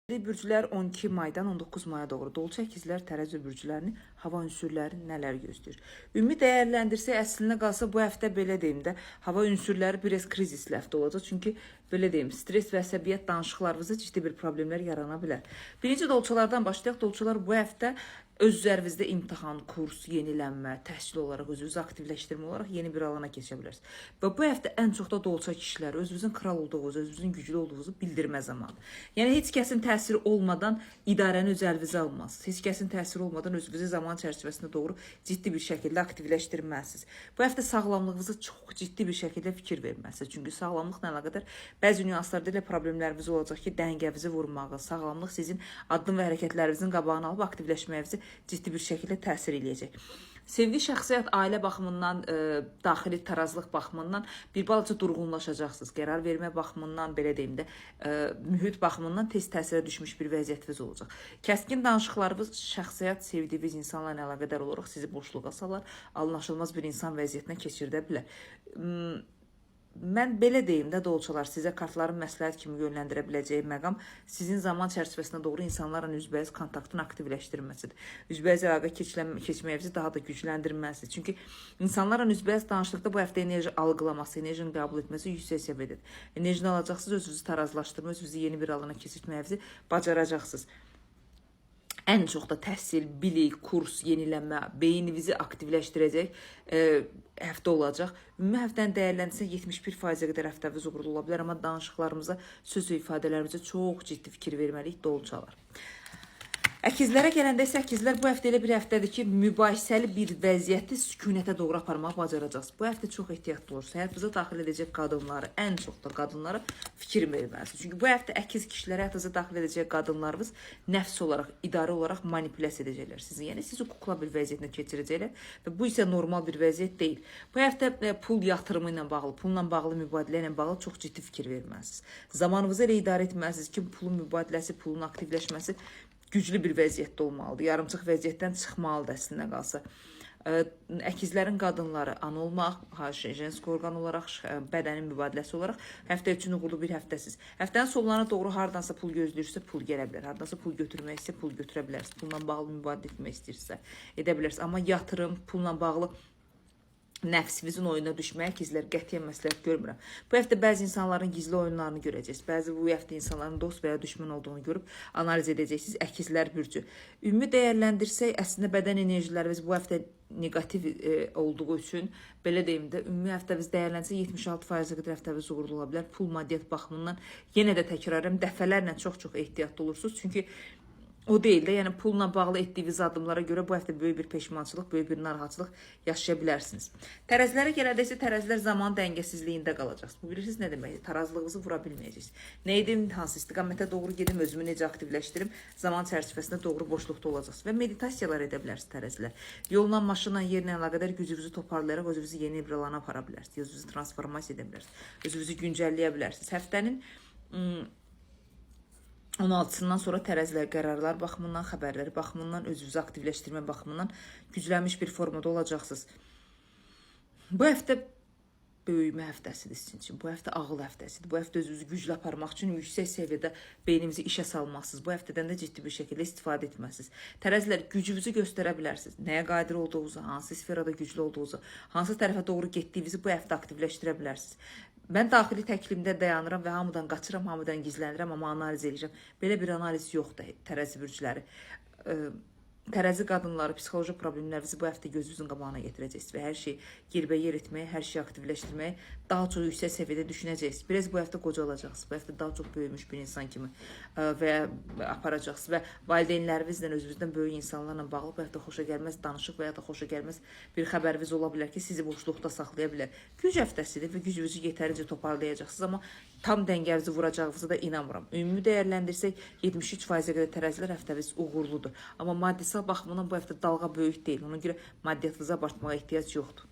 Bürclər 12 maydan 19 maya doğru dolça əkizlər tərəzi bürclərini hava ünsürləri nələr gözləyir? Ümumi dəyərləndirsək, əslində qalsa bu həftə belə deyim də, hava ünsürləri biraz krizisli həftə olacaq. Çünki belə deyim, stres və əsəbiyyət danışıqlarınızda ciddi bir problemlər yarana bilər. Birinci dolçalardan başlayaq. Dolçalar bu həftə öz üzərinizdə imtahan, kurs, yenilənmə, təhsil olaraq, özünüzü aktivləşdirmə olaraq yeni bir alana keçə bilərsiniz. Və bu həftə ən çox da dolça kişiləri özünüzün kral olduğunuzu, özünüzün güclü olduğunuzu bildirmə zamanı. Yəni heç kəsin təsiri olmadan idarəni öz əlinizə almazsınız. Heç kəsin təsiri olmadan özünüzü zaman çərçivəsində doğru ciddi bir şəkildə aktivləşdirməlisiniz. Bu həftə sağlamlığınıza çox ciddi bir şəkildə fikir verməlisiniz. Çünki sağlamlıqla əlaqədar bəzi nüanslarda elə problemləriniz olacaq ki, dəngənizi vurmağı, sağlamlıq sizin addım və hərəkətlərinizin qabağını alıb aktivləşməyinizi ciddi bir şəkildə təsir eləyəcək. Sevgi, şəxsiyyət, ailə baxımından, daxili tarazlıq baxımından bir balaca durğunlaşacaqsınız. Qərar vermə baxımından, belə deyim də, mühit baxımından tez təsirə düşmüş bir vəziyyətiniz olacaq. Kəskin danışıqlarınız şəxsiyyət, sevdiyiniz insanlarla əlaqədar olaraq sizi boşluğa salar, anlaşılmaz bir insan vəziyyətinə keçirdə bilər. Mən belə deyim də, dolçalar, sizə kartların məsləhət kimi yönləndirə biləcəyi məqam sizin zaman çərçivəsinə doğru insanlarla üzbəyiz kontaktın aktivləşdirilməsidir. Üzbəyiz əlaqə keçməyinizi daha da gücləndirməsidir. Çünki insanlarla üzbəyiz danışdıqda bu həftə enerji algılaması, enerjini qəbul etməsi yüksək səviyyədir. Enerjini alacaqsınız, özünüzü tarazlaşdırma, özünüzü yeni bir alana keçirtməyinizi bacaracaqsınız. Ən çox da təhsil, bilik, kurs, yenilənmə, beyninizi aktivləşdirəcək həftə olacaq. Ümumi həftəni dəyərləndirsə 71%-ə qədər həftəniz uğurlu ola bilər, amma danışıqlarımıza, söz və ifadələrimizə çox ciddi fikir verməliyik dolçalar. Əkizlərə gələndə isə əkizlər bu həftə elə bir həftədir ki, mübahisəli bir vəziyyəti sükunətə doğru aparmağı bacaracaqsınız. Bu həftə çox ehtiyatlı olursunuz. Həyatınıza daxil edəcək qadınları, ən çox da qadınlara fikir verməlisiniz. Çünki bu həftə əkiz kişilərə həyatınıza daxil edəcək qadınlarınız nəfs olaraq, idarə olaraq manipulyasiya edəcəklər sizi. Yəni sizi kukla bir vəziyyətinə keçirəcəklər və bu isə normal bir vəziyyət deyil. Bu həftə pul yatırımı ilə bağlı, pulla bağlı mübadilə ilə bağlı çox ciddi fikir verməlisiniz. Zamanınızı elə idarə etməlisiniz ki, pulun mübadiləsi, pulun aktivləşməsi güclü bir vəziyyətdə olmalıdır. Yarımçıq vəziyyətdən çıxmalıdır əslində qalsa. Əkizlərin qadınları ana olmaq, jenski orqan olaraq, bədənin mübadiləsi olaraq həftə üçün uğurlu bir həftəsiz. Həftənin sonlarına doğru hardansa pul gözləyirsə pul gələ bilər. Hardansa pul götürmək istəyirsə pul götürə bilərsiniz. Pulla bağlı mübadilə etmək istəyirsə edə bilərsiniz. Amma yatırım, pulla bağlı nəfsinizin oyuna düşməyə əkizlər qətiyyən məsləhət görmürəm. Bu həftə bəzi insanların gizli oyunlarını görəcəksiniz. Bəzi bu həftə insanların dost və ya düşmən olduğunu görüb analiz edəcəksiniz. Əkizlər bürcü. Ümumi dəyərləndirsək, əslində bədən enerjilərimiz bu həftə negativ olduğu üçün, belə deyim də, ümumi həftəmiz dəyərlənsə 76%-ə qədər həftəmiz uğurlu ola bilər. Pul maddiyyat baxımından yenə də təkrarım, dəfələrlə çox ehtiyatlı olursunuz. Çünki o deyil də, yəni pulla bağlı etdiyiniz addımlara görə bu həftə böyük bir peşmançılıq, böyük bir narahatçılıq yaşaya bilərsiniz. Tərəzilərə gələndə isə tərəzilər zaman dəngəsizliyində qalacaqsınız. Bu bilirsiniz nə deməkdir? Tarazlığınızı vura bilməyəcəksiniz. Nə edim, hansı istiqamətə doğru gedim, özümü necə aktivləşdirim, zaman çərçivəsində doğru boşluqda olacaqsınız. Və meditasiyalar edə bilərsiniz tərəzilər. Yolla, maşınla, yerlə əlaqədar gücünüzü toparlayaraq özünüzü yeni bir alana apara bilərsiniz. Özünüzü transformasiya edə bilərsiniz. Özünüzü güncəlləyə bilərsiniz. Həftənin 16-sından sonra tərəzilər qərarlar baxımından, xəbərləri baxımından, özünüzü aktivləşdirmə baxımından güclənmiş bir formada olacaqsınız. Bu həftə böyümə həftəsidir sizin üçün. Bu həftə ağıl həftəsidir. Bu həftə özünüzü güclü aparmaq üçün yüksək səviyyədə beynimizi işə salmalısınız. Bu həftədən də ciddi bir şəkildə istifadə etməlisiniz. Tərəzilər gücünüzü göstərə bilərsiniz. Nəyə qadir olduğunuzu, hansı sferada güclü olduğunuzu, hansı tərəfə doğru getdiyinizi bu həftə aktivləşdirə bilərsiniz. Mən daxili təklimdə dayanıram və hamıdan qaçıram, hamıdan gizlənirəm, amma analiz edəcəm. Belə bir analiz yoxdur tərəzi bürcləri. Tərəzi qadınları, psixoloji problemlərinizi bu həftə gözünüzün qabağına getirəcəksiniz və hər şeyi yerbəyer etməyə, hər şeyi aktivləşdirməyə daha çox yüksək səviyyədə düşünəcəksiniz. Biraz bu həftə qocalacaqsınız, bu həftə daha çox böyümüş bir insan kimi və aparacaqsınız və valideynlərinizlə, özünüzdən böyük insanlarla bağlı bu həftə xoşa gəlməz danışıq və ya da xoşa gəlməz bir xəbəriniz ola bilər ki, sizi boşluqda saxlaya bilər. Güc həftəsidir və gücünüzü yetərincə toparlayacaqsınız, amma tam dəngənizi vuracağınızı da inanmıram. Ümumi dəyərləndirsək 73%-ə qədər tərəzilər həftəniz uğurludur. Amma maddisal baxımından bu həftə dalğa böyük deyil. Ona görə maddiyyatınıza abartmağa ehtiyac yoxdur.